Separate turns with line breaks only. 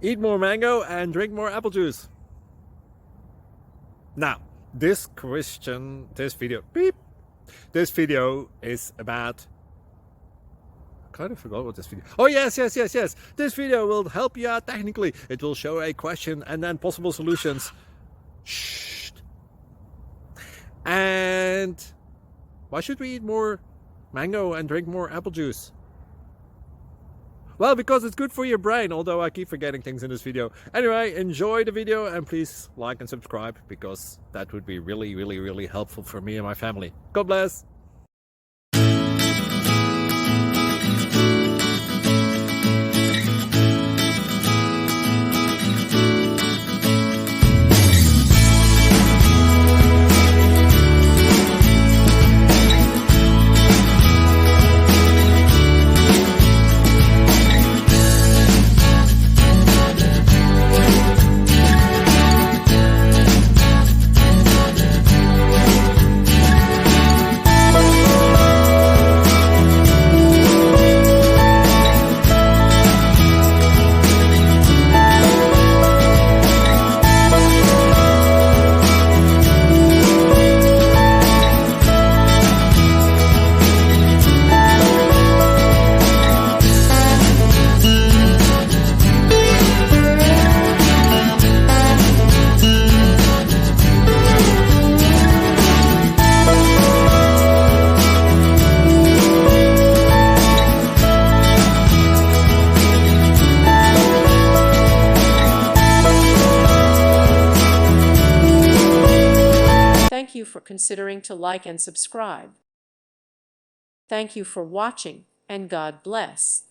Eat more mango and drink more apple juice. Now, this video is about, I kind of forgot what this video. Oh, yes. This video will help you out technically. It will show a question and then possible solutions. Shh. And why should we eat more mango and drink more apple juice? Well, because it's good for your brain, although I keep forgetting things in this video. Anyway, enjoy the video and please like and subscribe, because that would be really helpful for me and my family. God bless!
Thank you for considering to like and subscribe. Thank you for watching, and God bless.